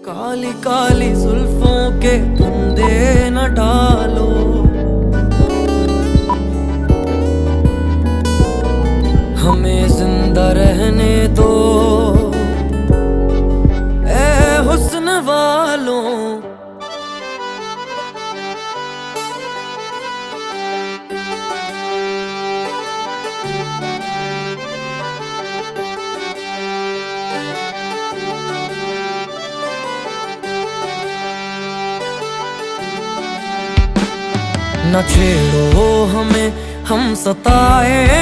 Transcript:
काली काली जुल्फों के फंदे न डालो, हमें जिंदा रहने दो ए हुस्न वालों। न छेड़ो हमें, हम सताए